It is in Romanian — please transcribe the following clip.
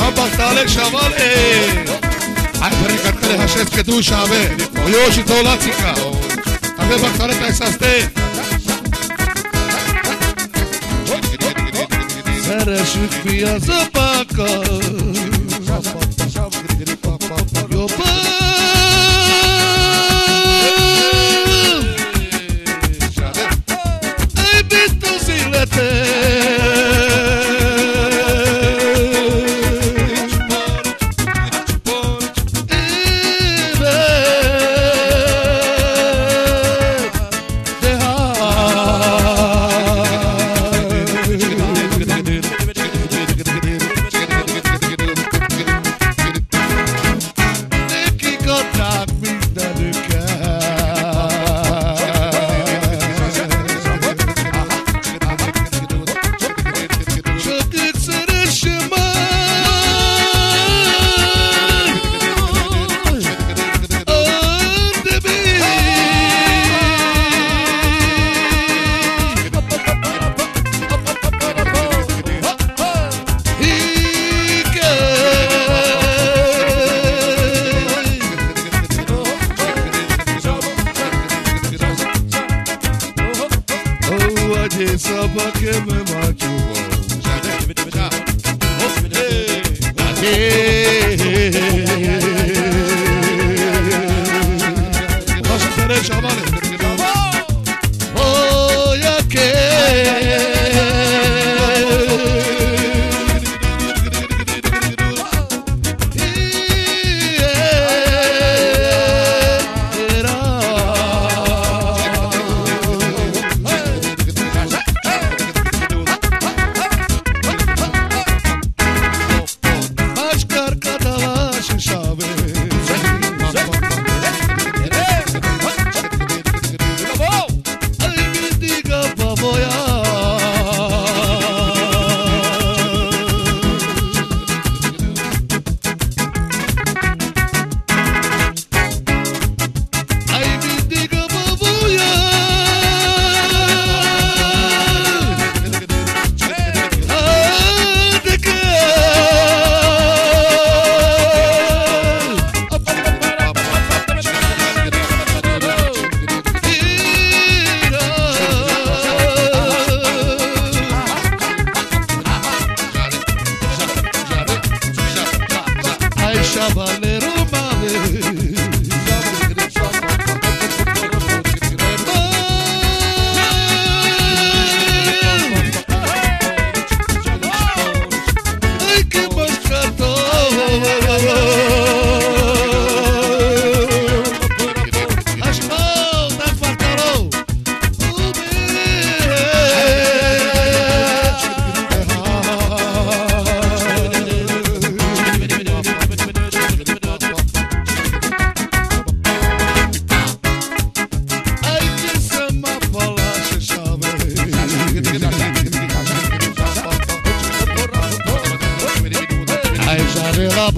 Ambastale Shavale. Hai pregătare hașesc că dușa ave. Eu și tolațica. Ave bastale ca să ste. Sără și fia să facă. Eu ai visto zilete. Saba que me machucó. Vas a tener chavales. Voy a que. Chavalero male. Ay, que moscato. Ashmo, dan fartaro. Ai, já de la